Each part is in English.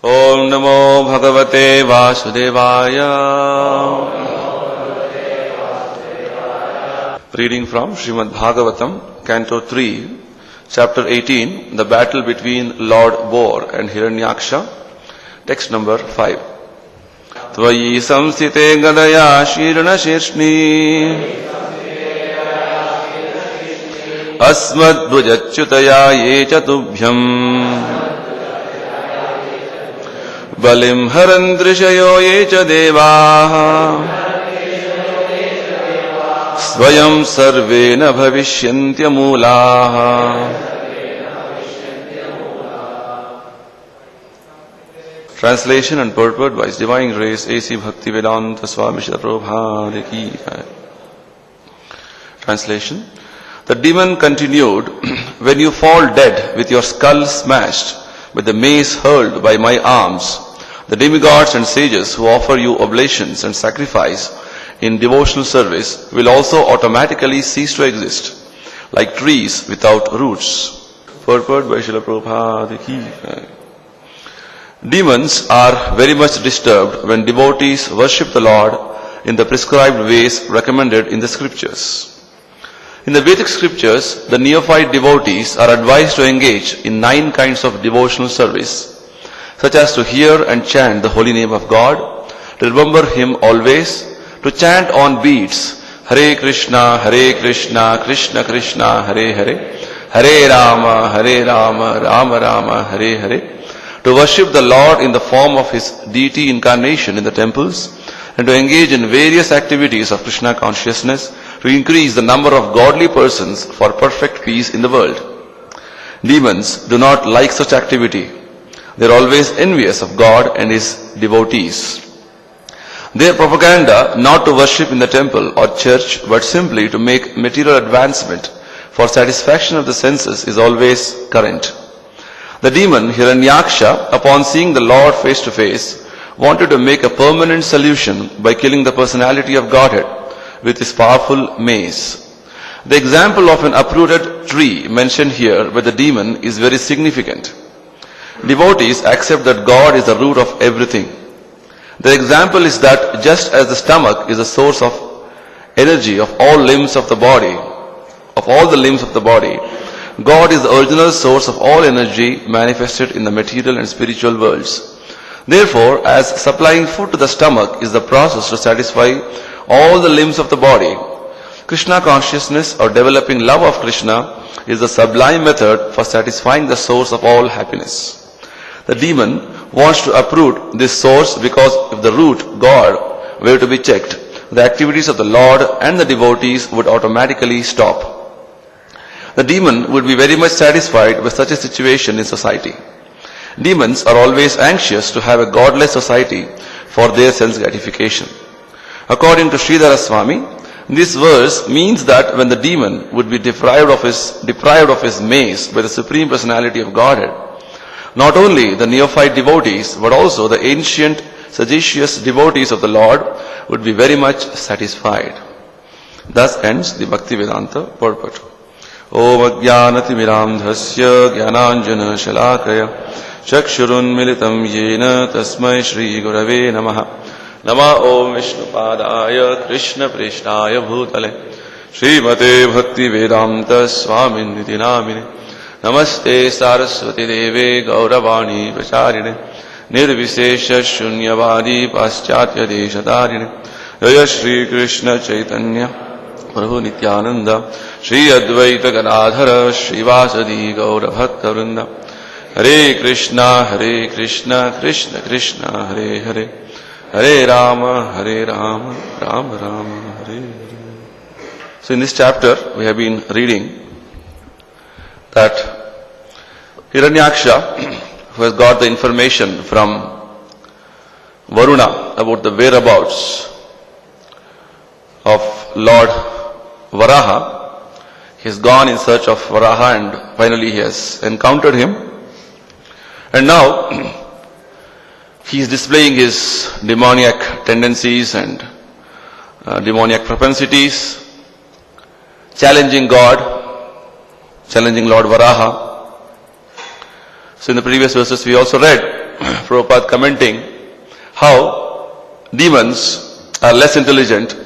Om Namo Bhagavate Vasudevaya. Reading from Srimad Bhagavatam, Canto 3, Chapter 18, The Battle Between Lord Boar and Hiranyaksha, text number 5. Tvayi samsthite gadaya shirna shirshni asmad bhujachyutaya ye chatubhyam balim harandrishayo ye cha devaha svayam sarvena bhavishyantya mulaha. Translation and purport by His Divine Grace A.C. Bhaktivedanta Swami Srila Prabhupada Ki Jai. Translation. The demon continued, when you fall dead with your skull smashed, with the mace hurled by my arms, the demigods and sages who offer you oblations and sacrifice in devotional service will also automatically cease to exist, like trees without roots. Purport by Srila Prabhupada Ki Jai. Demons are very much disturbed when devotees worship the Lord in the prescribed ways recommended in the scriptures. In the Vedic scriptures, the neophyte devotees are advised to engage in 9 kinds of devotional service, such as to hear and chant the holy name of God, to remember Him always, to chant on beats Hare Krishna, Krishna Krishna, Hare Hare, Hare Rama, Rama Rama, Hare Hare, to worship the Lord in the form of His deity incarnation in the temples, and to engage in various activities of Krishna consciousness to increase the number of godly persons for perfect peace in the world. Demons do not like such activity. They are always envious of God and His devotees. Their propaganda not to worship in the temple or church but simply to make material advancement for satisfaction of the senses is always current. The demon Hiranyaksha, upon seeing the Lord face to face, wanted to make a permanent solution by killing the personality of Godhead with his powerful mace. The example of an uprooted tree mentioned here by the demon is very significant. Devotees accept that God is the root of everything. The example is that just as the stomach is the source of energy of all the limbs of the body, God is the original source of all energy manifested in the material and spiritual worlds. Therefore, as supplying food to the stomach is the process to satisfy all the limbs of the body, Krishna consciousness or developing love of Krishna is the sublime method for satisfying the source of all happiness. The demon wants to uproot this source because if the root, God, were to be checked, the activities of the Lord and the devotees would automatically stop. The demon would be very much satisfied with such a situation in society. Demons are always anxious to have a godless society for their sense gratification. According to Sridhara Swami, this verse means that when the demon would be deprived of his mace by the Supreme Personality of Godhead, not only the neophyte devotees but also the ancient sagacious devotees of the Lord would be very much satisfied. Thus ends the Bhaktivedanta purport. Om Ajnanatimidandhasya Jnananjana Shalakaya Chakshurunmilitam Yena Tasmai Shri Gurave Namaha. Nama Om Vishnupadaya Krishna Prishnaya Bhutale Srimate Bhaktivedanta Swaminiti Namine Namaste Saraswati Deve Gauravani Pracharine Nirvisesha Shunyavadi Paschatya Deshatarine Jaya Shri Krishna Chaitanya Prabhu Nityananda Shri Advaita Gadadhara Shri Vasadi Gaura Bhakta Vrinda Hare Krishna Krishna Krishna Hare Hare Hare Rama Rama Rama Hare Hare. So in this chapter we have been reading that Hiranyaksha, who has got the information from Varuna about the whereabouts of Lord Varaha, he has gone in search of Varaha and finally he has encountered him. And now he is displaying his demoniac tendencies and demoniac propensities, challenging God, challenging Lord Varaha. So in the previous verses we also read Prabhupada commenting how demons are less intelligent.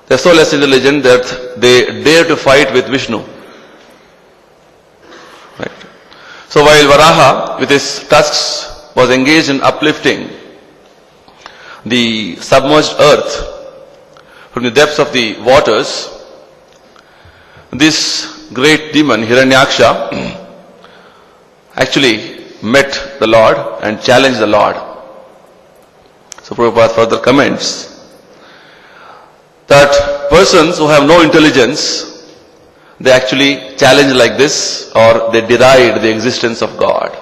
They are so less intelligent that they dare to fight with Vishnu. Right? So while Varaha with his tusks was engaged in uplifting the submerged earth from the depths of the waters, this great demon Hiranyaksha actually met the Lord and challenged the Lord. So Prabhupada further comments that persons who have no intelligence, they actually challenge like this, or they deride the existence of God.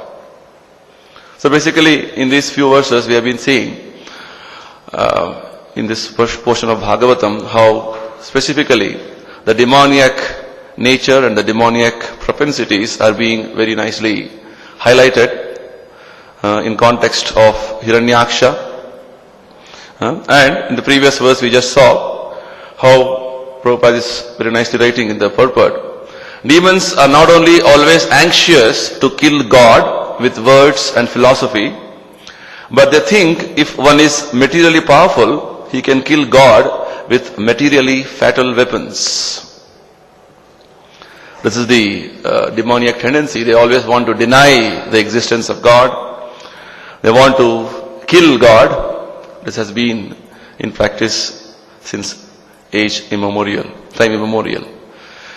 So basically in these few verses we have been seeing in this first portion of Bhagavatam how specifically the demoniac nature and the demoniac propensities are being very nicely highlighted in context of Hiranyaksha. And in the previous verse we just saw how Prabhupada is very nicely writing in the purport. Demons are not only always anxious to kill God with words and philosophy, but they think if one is materially powerful, he can kill God with materially fatal weapons. This is the demoniac tendency. They always want to deny the existence of God. They want to kill God. This has been in practice since time immemorial.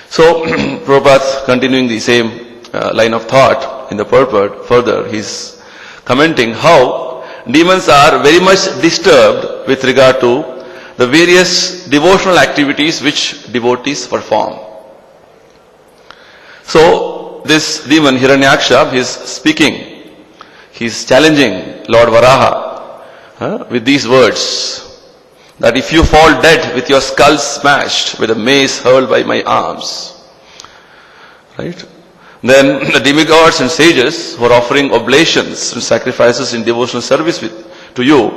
So, Prabhupada continuing the same line of thought in the purport, further he's commenting how demons are very much disturbed with regard to the various devotional activities which devotees perform. So, this demon Hiranyaksha is speaking, he's challenging Lord Varaha with these words, that if you fall dead with your skull smashed with a mace hurled by my arms, right? Then the demigods and sages who are offering oblations and sacrifices in devotional service to you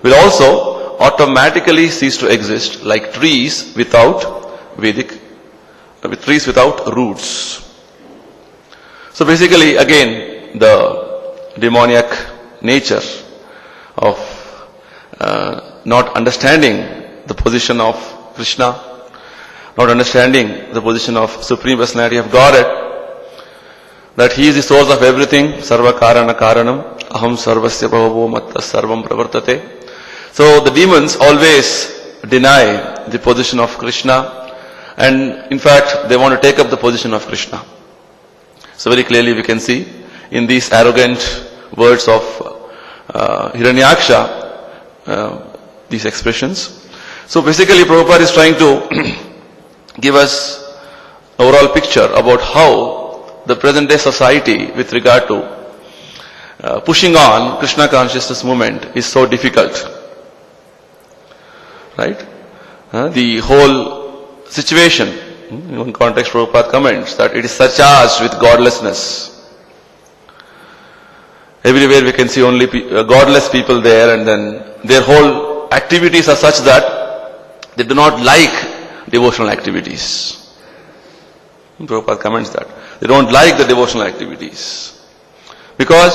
will also automatically cease to exist like trees without trees without roots. So basically again the demoniac nature of not understanding the position of Krishna, not understanding the position of Supreme Personality of Godhead, that he is the source of everything, sarva karana karanam, aham sarvasya prabhavo matta sarvam pravartate. So the demons always deny the position of Krishna, and in fact they want to take up the position of Krishna. So very clearly we can see in these arrogant words of Hiranyaksha, these expressions. So basically Prabhupada is trying to give us overall picture about how the present day society with regard to pushing on Krishna consciousness movement is so difficult. Right? The whole situation, in one context Prabhupada comments that it is surcharged with godlessness. Everywhere we can see only godless people there, and then their whole activities are such that they do not like devotional activities. Prabhupada comments that. They don't like the devotional activities because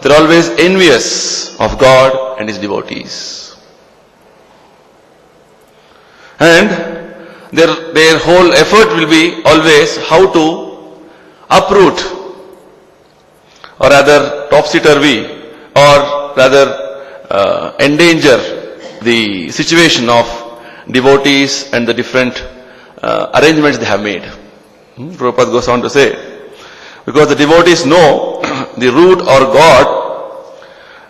they're always envious of God and His devotees. And their whole effort will be always how to uproot, or rather topsy-turvy, or rather endanger the situation of devotees and the different arrangements they have made. Prabhupada goes on to say, because the devotees know the root or God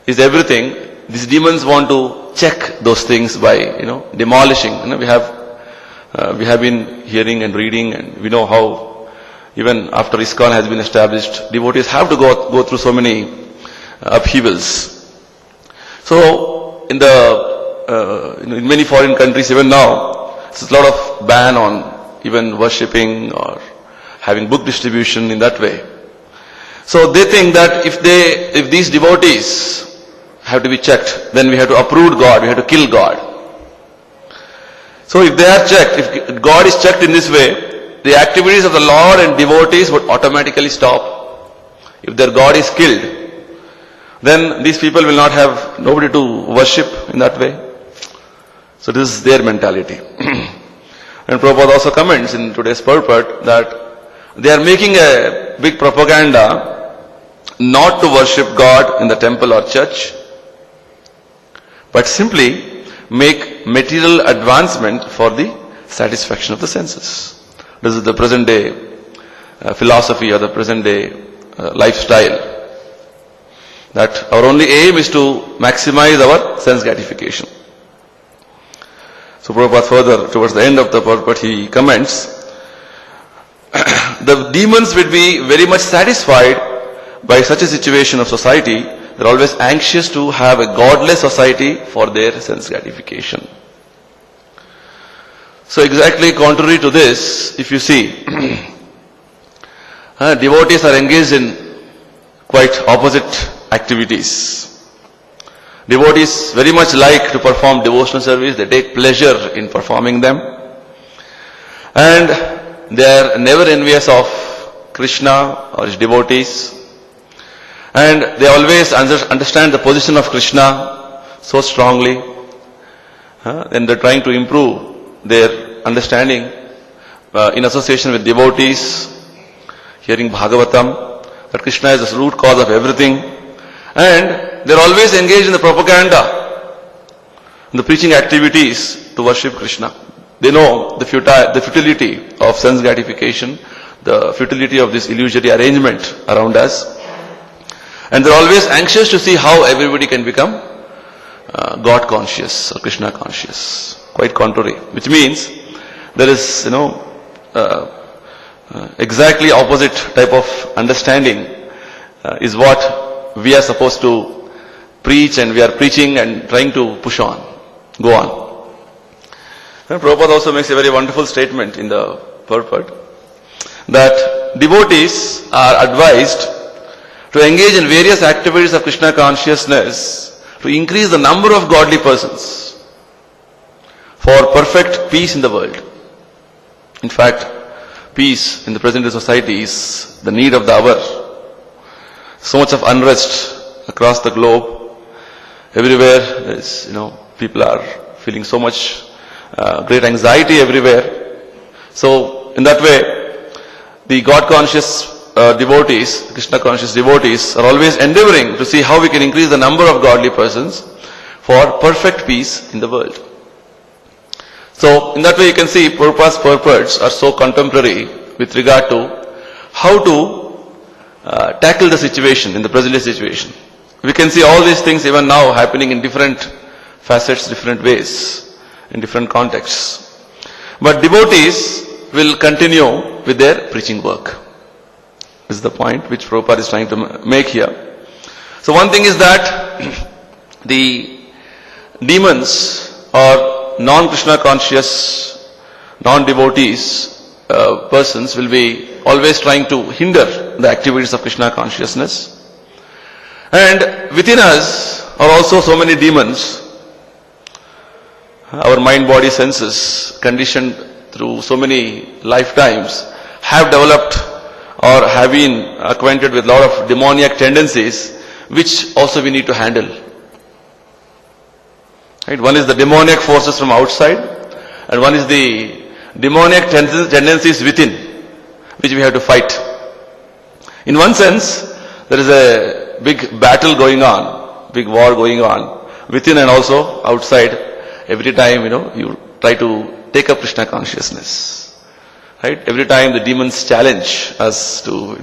is everything, these demons want to check those things by, demolishing. We have been hearing and reading, and we know how even after ISKCON has been established, devotees have to go through so many upheavals. So in in many foreign countries even now, there's a lot of ban on even worshipping or having book distribution in that way. So they think that if these devotees have to be checked, then we have to uproot God, we have to kill God. So if they are checked, if God is checked in this way, the activities of the Lord and devotees would automatically stop. If their God is killed, then these people will not have nobody to worship in that way. So this is their mentality. And Prabhupada also comments in today's purport that they are making a big propaganda not to worship God in the temple or church, but simply make material advancement for the satisfaction of the senses. This is the present day philosophy or the present day lifestyle. That our only aim is to maximize our sense gratification. So Prabhupada further, towards the end of the purport, he comments, the demons will be very much satisfied by such a situation of society. They are always anxious to have a godless society for their sense gratification. So exactly contrary to this, if you see, devotees are engaged in quite opposite activities. Devotees very much like to perform devotional service. They take pleasure in performing them. And they are never envious of Krishna or his devotees. And they always understand the position of Krishna so strongly. And they are trying to improve their understanding in association with devotees, hearing Bhagavatam, that Krishna is the root cause of everything. And they are always engaged in the propaganda, in the preaching activities to worship Krishna. They know the futility of sense gratification, the futility of this illusory arrangement around us. And they are always anxious to see how everybody can become God conscious or Krishna conscious. Quite contrary. Which means there is, exactly opposite type of understanding is what we are supposed to preach, and we are preaching and trying to push on, go on. And Prabhupada also makes a very wonderful statement in the purport that devotees are advised to engage in various activities of Krishna consciousness to increase the number of godly persons for perfect peace in the world. In fact, peace in the present day society is the need of the hour. So much of unrest across the globe. Everywhere there is, people are feeling so much great anxiety everywhere. So in that way, the God conscious devotees, Krishna conscious devotees are always endeavoring to see how we can increase the number of godly persons for perfect peace in the world. So in that way you can see Prabhupada's purports are so contemporary with regard to how to tackle the situation in the present day situation. We can see all these things even now happening in different facets, different ways, in different contexts. But devotees will continue with their preaching work. This is the point which Prabhupada is trying to make here. So one thing is that the demons or non-Krishna conscious, non-devotees persons will be always trying to hinder the activities of Krishna consciousness. And within us are also so many demons. Our mind, body, senses, conditioned through so many lifetimes, have developed or have been acquainted with a lot of demoniac tendencies, which also we need to handle. Right? One is the demoniac forces from outside, and one is the demoniac tendencies within, which we have to fight. In one sense, there is a big battle going on, big war going on, within and also outside. Every time, you try to take up Krishna consciousness. Right? Every time the demons challenge us to,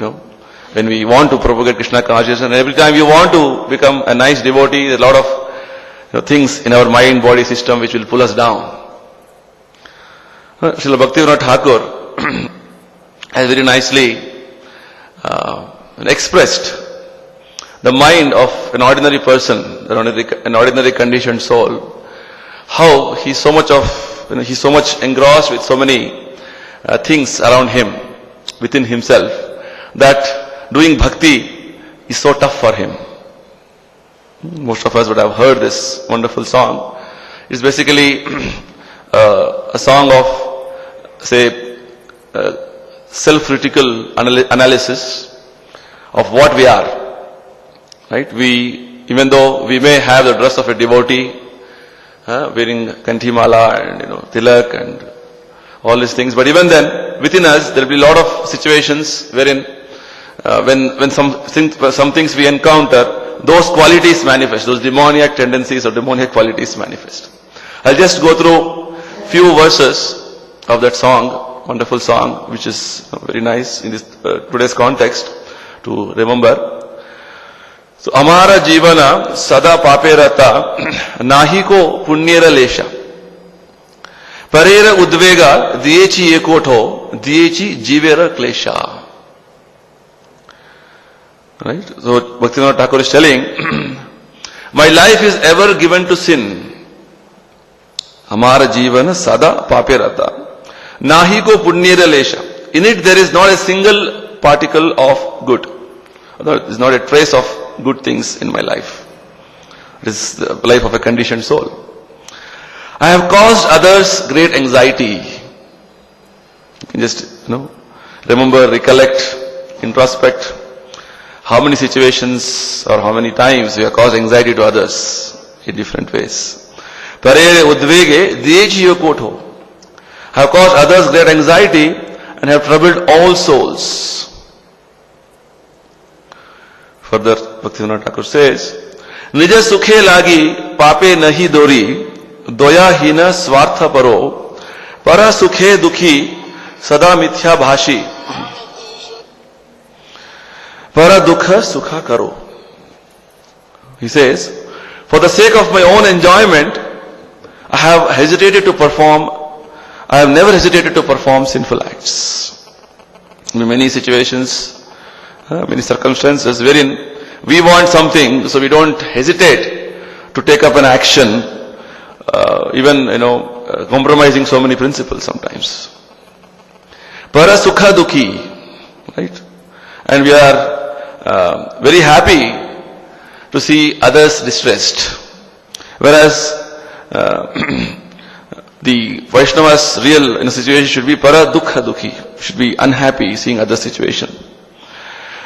when we want to propagate Krishna consciousness, and every time you want to become a nice devotee, there are a lot of things in our mind, body system which will pull us down. Srila Bhaktivinoda Thakur has very nicely expressed the mind of an ordinary person, an ordinary conditioned soul, how he's so much engrossed with so many things around him, within himself, that doing bhakti is so tough for him. Most of us would have heard this wonderful song. It's basically a song of, say, self-critical analysis of what we are. Right? We even though we may have the dress of a devotee, wearing kanthimala and tilak and all these things, but even then, within us, there will be a lot of situations wherein, when some things we encounter, those qualities manifest, those demoniac tendencies or demoniac qualities manifest. I'll just go through few verses of that song, wonderful song, which is very nice in this today's context to remember. So, Amara Jivana Sada Paperata Nahiko Punyera Lesha Parera Udvega Diechi Ekoto Diechi Jivera Klesha. Right? So, Bhaktivinoda Thakur is telling, my life is ever given to sin. Amara Jivana Sada Paperata Nahiko Punyera Lesha. In it there is not a single particle of good. There is not a trace of good things in my life. It is the life of a conditioned soul. I have caused others great anxiety. You can just, remember, recollect, introspect how many situations or how many times we have caused anxiety to others in different ways. Parere udvege diechi yokoto. Have caused others great anxiety and have troubled all souls. Further, Bhaktivinoda Thakur says, Nija sukhe lagi pape nahi dori, doya hina swartha paro, para sukhe dukhi sada mithya bhashi, para dukha sukha karo. He says, for the sake of my own enjoyment, I have never hesitated to perform sinful acts. In many situations, many circumstances wherein we want something, so we don't hesitate to take up an action, even compromising so many principles sometimes. Para sukha dukhi, right? And we are very happy to see others distressed, whereas the Vaishnava's real situation should be para dukha dukhi, should be unhappy seeing other situation.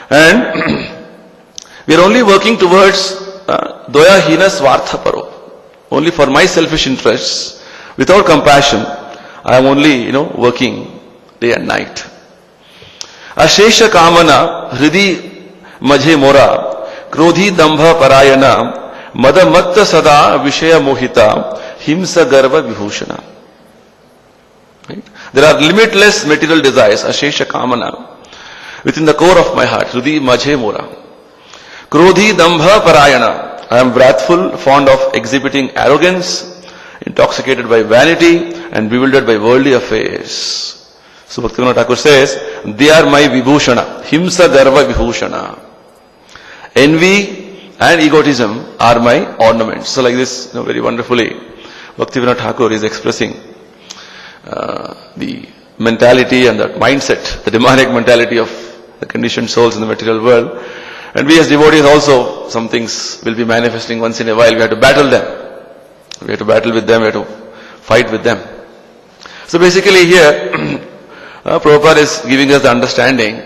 And we are only working towards doya hina swartha paro. Only for my selfish interests, without compassion, I am only, working day and night. Ashesha kamana hridi majhe mora krodhi dambha parayana madamatta sada vishaya mohita himsa garva vibhushana. Right? There are limitless material desires, ashesha kamana, within the core of my heart, hridi majhe mora. Krodhi dambha parayana. I am wrathful, fond of exhibiting arrogance, intoxicated by vanity, and bewildered by worldly affairs. So Bhaktivinoda Thakur says, they are my vibhushana, himsa garva vibhushana. Envy and egotism are my ornaments. So like this, very wonderfully, Bhaktivinoda Thakur is expressing the mentality and the mindset, the demonic mentality of the conditioned souls in the material world. And we as devotees also, some things will be manifesting once in a while. We have to battle them. We have to battle with them. We have to fight with them. So basically here, Prabhupada is giving us the understanding,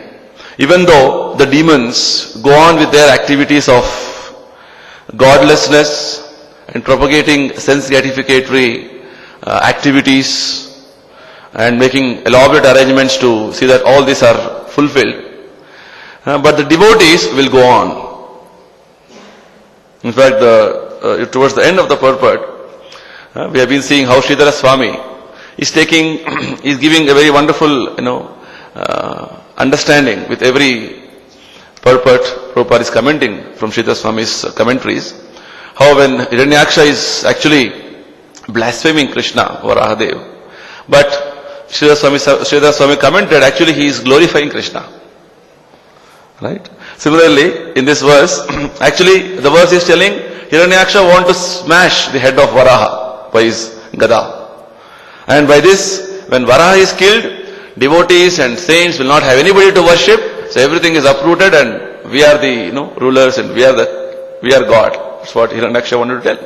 even though the demons go on with their activities of godlessness and propagating sense gratificatory activities and making elaborate arrangements to see that all these are fulfilled, but the devotees will go on. In fact, towards the end of the purport, we have been seeing how Sridhara Swami is giving a very wonderful, understanding with every purport. Prabhupada is commenting from Sridhara Swami's commentaries, how when Hiranyaksha is actually blaspheming Krishna, Varahadev, but Sridhara Swami commented, actually he is glorifying Krishna. Right? Similarly, in this verse, actually the verse is telling Hiranyaksha want to smash the head of Varaha by his gada. And by this, when Varaha is killed, devotees and saints will not have anybody to worship, so everything is uprooted and we are the rulers and we are God. That's what Hiranyaksha wanted to tell.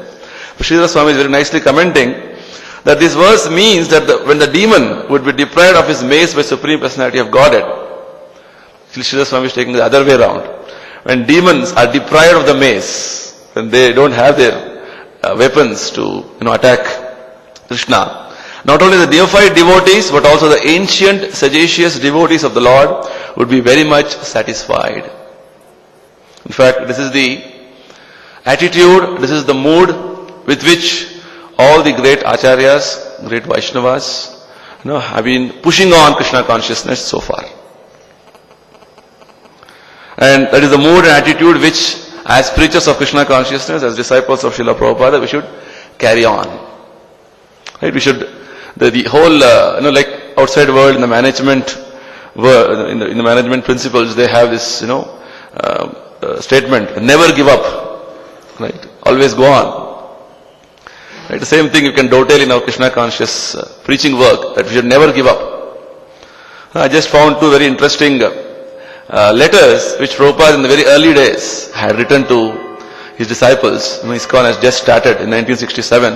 But Sridhara Swami is very nicely commenting that this verse means that when the demon would be deprived of his mace by Supreme Personality of Godhead, Sridhara Swami is taking the other way around. When demons are deprived of the mace, when they don't have their weapons to attack Krishna, not only the deified devotees but also the ancient sagacious devotees of the Lord would be very much satisfied. In fact, this is the attitude, this is the mood with which all the great acharyas, great Vaishnavas, have been pushing on Krishna consciousness so far. And that is the mood and attitude which, as preachers of Krishna consciousness, as disciples of Srila Prabhupada, we should carry on. Right? We should, the whole, like outside world, in the management world, in the management principles, they have this, statement, never give up. Right? Always go on. Right? The same thing you can dovetail in our Krishna conscious preaching work, that we should never give up. I just found two very interesting letters which Prabhupada in the very early days had written to his disciples. ISKCON has just started in 1967,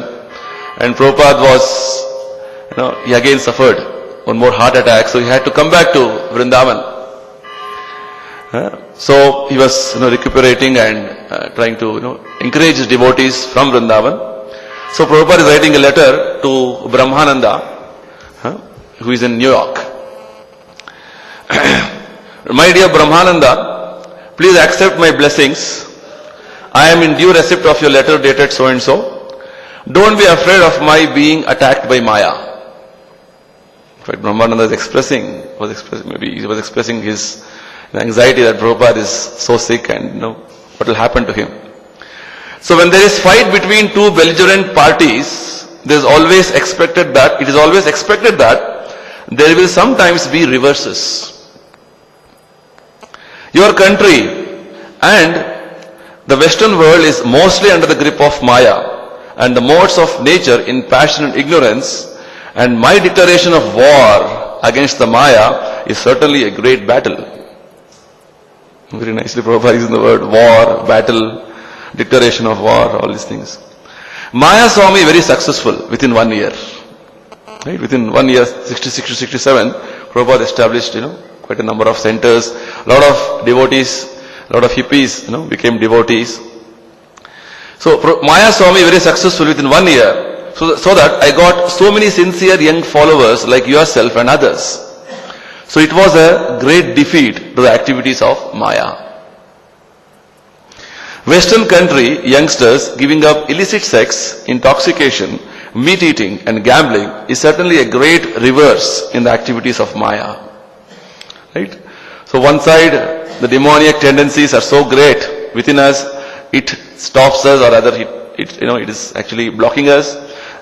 and Prabhupada was, he again suffered one more heart attack, so he had to come back to Vrindavan. So he was recuperating and trying to encourage his devotees from Vrindavan. So Prabhupada is writing a letter to Brahmananda, who is in New York. My dear Brahmananda, please accept my blessings. I am in due receipt of your letter dated so and so. Don't be afraid of my being attacked by Maya. In fact, Brahmananda maybe he was expressing his anxiety that Prabhupada is so sick and what will happen to him. So when there is fight between two belligerent parties, it is always expected that there will sometimes be reverses. Your country and the Western world is mostly under the grip of Maya and the modes of nature in passion and ignorance, and my declaration of war against the Maya is certainly a great battle. Very nicely Prabhupada using the word war, battle, declaration of war, all these things. Maya saw me very successful within 1 year. Right? Within 1 year, 66 to 67, Prabhupada established, quite a number of centers. A lot of devotees, a lot of hippies, became devotees. So Maya saw me very successful within 1 year, so that I got so many sincere young followers like yourself and others. So it was a great defeat to the activities of Maya. Western country youngsters giving up illicit sex, intoxication, meat eating and gambling is certainly a great reverse in the activities of Maya. Right? So one side, the demoniac tendencies are so great within us, it stops us, or rather it is actually blocking us,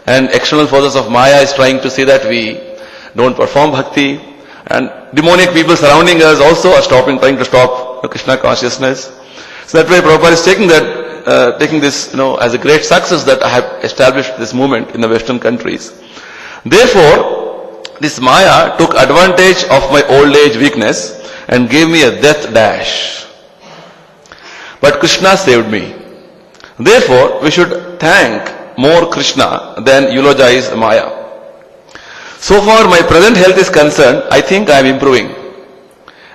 and external forces of Maya is trying to say that we don't perform bhakti, and demonic people surrounding us also are trying to stop Krishna consciousness. So that way Prabhupada is taking this as a great success that I have established this movement in the Western countries. Therefore, this Maya took advantage of my old age weakness and gave me a death dash. But Krishna saved me. Therefore, we should thank more Krishna than eulogize Maya. So far my present health is concerned, I think I am improving.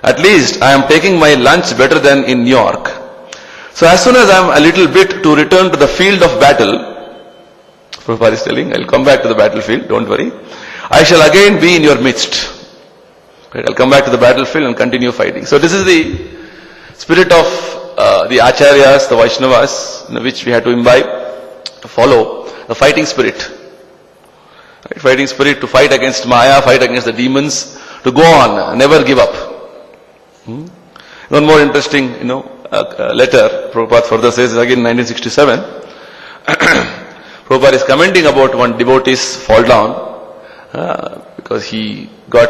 At least I am taking my lunch better than in New York. So as soon as I am a little bit to return to the field of battle, Prabhupada is telling, I will come back to the battlefield, don't worry. I shall again be in your midst. Right, I will come back to the battlefield and continue fighting. So this is the spirit of the acharyas, the Vaishnavas, which we had to imbibe, to follow the fighting spirit. Right, fighting spirit to fight against Maya, fight against the demons, to go on, never give up. One more interesting, letter, Prabhupada further says, again 1967, Prabhupada is commenting about one devotee's fall down, because he got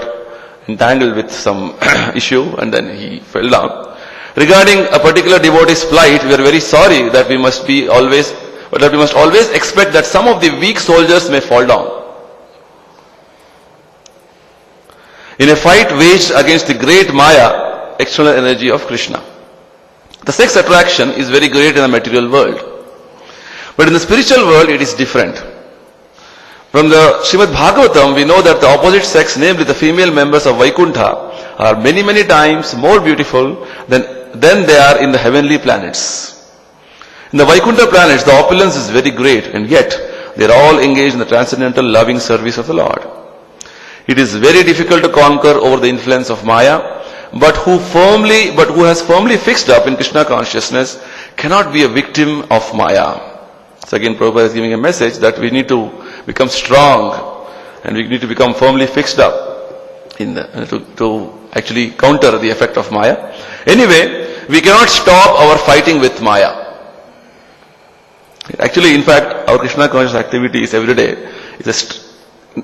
entangled with some issue and then he fell down. Regarding a particular devotee's plight, we are very sorry that we must always expect that some of the weak soldiers may fall down. In a fight waged against the great Maya, external energy of Krishna. The sex attraction is very great in the material world. But in the spiritual world, it is different. From the Srimad Bhagavatam, we know that the opposite sex, namely the female members of Vaikuntha, are many, many times more beautiful than they are in the heavenly planets. In the Vaikuntha planets, the opulence is very great, and yet they are all engaged in the transcendental loving service of the Lord. It is very difficult to conquer over the influence of Maya, but who has firmly fixed up in Krishna consciousness cannot be a victim of Maya. So again, Prabhupada is giving a message that we need to become strong and we need to become firmly fixed up to actually counter the effect of Maya. Anyway, we cannot stop our fighting with Maya. Actually, in fact, our Krishna conscious activities every day is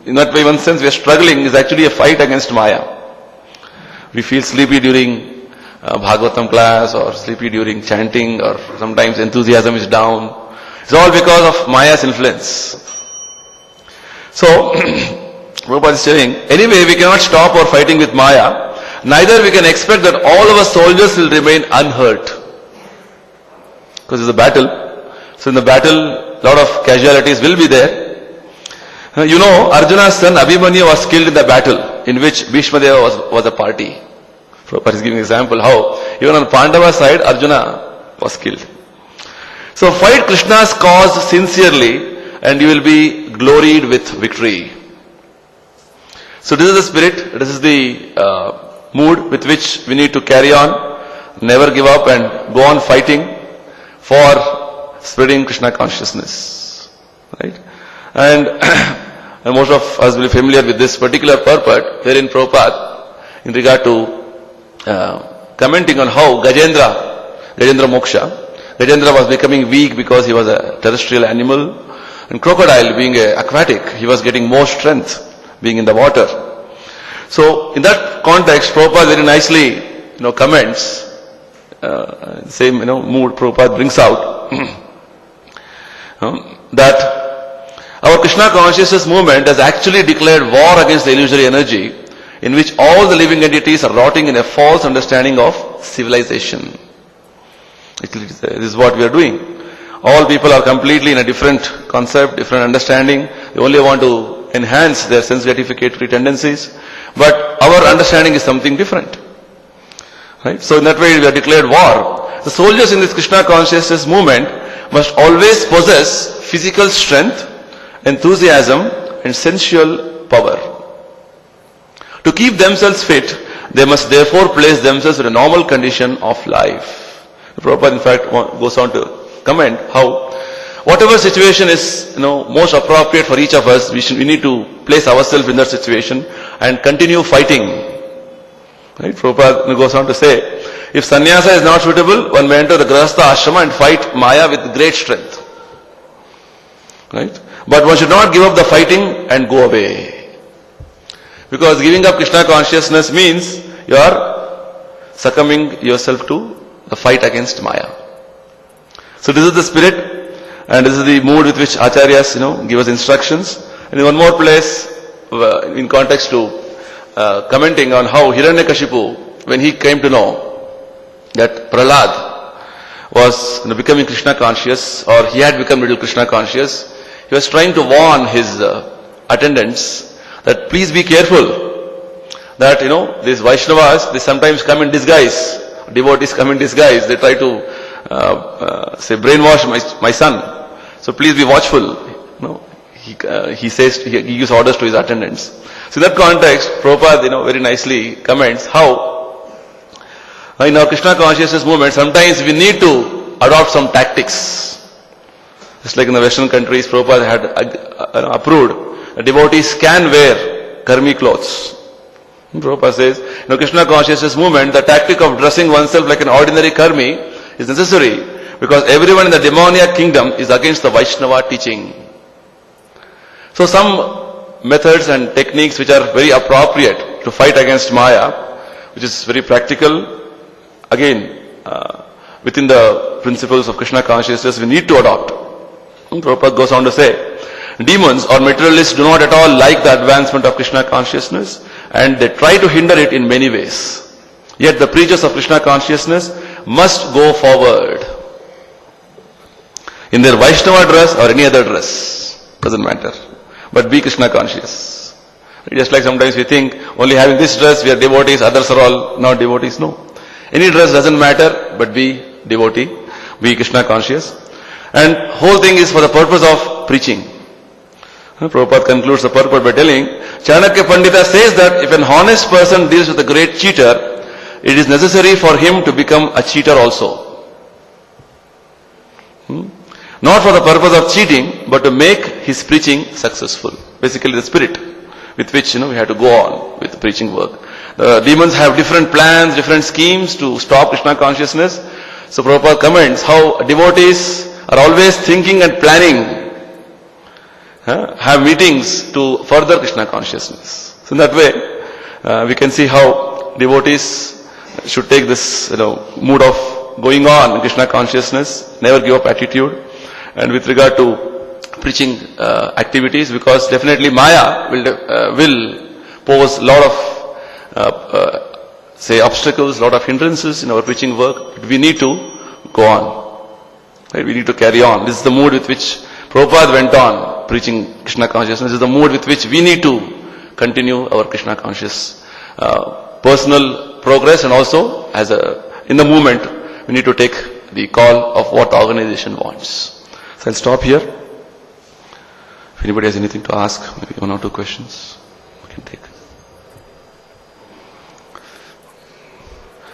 in that way, one sense, we are struggling, is actually a fight against Maya. We feel sleepy during Bhagavatam class or sleepy during chanting, or sometimes enthusiasm is down. It's all because of Maya's influence. So, Prabhupada is saying, anyway, we cannot stop our fighting with Maya, neither we can expect that all our soldiers will remain unhurt. Because it's a battle. So in the battle, a lot of casualties will be there. You know, Arjuna's son Abhimanyu was killed in the battle in which Bhishma Deva was a party. Prabhupada is giving an example how even on Pandava side, Arjuna was killed. So fight Krishna's cause sincerely and you will be gloried with victory. So this is the spirit, this is the mood with which we need to carry on, never give up and go on fighting for spreading Krishna consciousness. Right? And most of us will be familiar with this particular purport, wherein Prabhupada, in regard to commenting on how Gajendra Moksha, Gajendra was becoming weak because he was a terrestrial animal, and crocodile being aquatic, he was getting more strength being in the water. So in that context, Prabhupada very nicely, comments, same, mood Prabhupada brings out, that our Krishna consciousness movement has actually declared war against the illusory energy in which all the living entities are rotting in a false understanding of civilization. This is what we are doing. All people are completely in a different concept, different understanding. They only want to enhance their sense gratificatory tendencies. But our understanding is something different. Right? So in that way we have declared war. The soldiers in this Krishna consciousness movement must always possess physical strength, enthusiasm and sensual power. To keep themselves fit, they must therefore place themselves in a normal condition of life. Prabhupada in fact goes on to comment how whatever situation is most appropriate for each of us, we need to place ourselves in that situation and continue fighting. Right? Prabhupada goes on to say, if sannyasa is not suitable, one may enter the grahastha ashrama and fight Maya with great strength. Right? But one should not give up the fighting and go away. Because giving up Krishna consciousness means you are succumbing yourself to the fight against Maya. So this is the spirit and this is the mood with which Acharyas, give us instructions. And in one more place, in context to commenting on how Hiranyakashipu, when he came to know that Prahlad was becoming Krishna conscious, or he had become little Krishna conscious, he was trying to warn his attendants that please be careful that these Vaishnavas, they sometimes come in disguise. Devotees come in disguise. They try to brainwash my son. So please be watchful. He says, he gives orders to his attendants. So in that context, Prabhupada very nicely comments how in our Krishna consciousness movement sometimes we need to adopt some tactics. Just like in the Western countries, Prabhupada had approved that devotees can wear karmi clothes. Prabhupada says, Krishna consciousness movement, the tactic of dressing oneself like an ordinary karmi is necessary because everyone in the demoniac kingdom is against the Vaishnava teaching. So some methods and techniques which are very appropriate to fight against Maya, which is very practical, again, within the principles of Krishna consciousness, we need to adopt. Prabhupada goes on to say, demons or materialists do not at all like the advancement of Krishna consciousness and they try to hinder it in many ways. Yet the preachers of Krishna consciousness must go forward. In their Vaishnava dress or any other dress, doesn't matter. But be Krishna conscious. Just like sometimes we think, only having this dress we are devotees, others are all not devotees. No. Any dress doesn't matter, but be devotee, be Krishna conscious. And whole thing is for the purpose of preaching. Prabhupada concludes the purport by telling, Chanakya Pandita says that if an honest person deals with a great cheater, it is necessary for him to become a cheater also. Not for the purpose of cheating, but to make his preaching successful. Basically the spirit with which we have to go on with the preaching work. The demons have different plans, different schemes to stop Krishna consciousness. So Prabhupada comments how devotees are always thinking and planning, have meetings to further Krishna consciousness. So in that way, we can see how devotees should take this mood of going on in Krishna consciousness, never give up attitude. And with regard to preaching activities, because definitely Maya will pose a lot of obstacles, a lot of hindrances in our preaching work. But we need to go on. Right? We need to carry on. This is the mood with which Prabhupada went on preaching Krishna consciousness. This is the mood with which we need to continue our Krishna conscious personal progress, and also in the movement we need to take the call of what the organization wants. So I'll stop here. If anybody has anything to ask, maybe one or two questions we can take.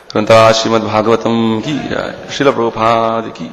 Srimad Bhagavatam ki Srila Prabhupada ki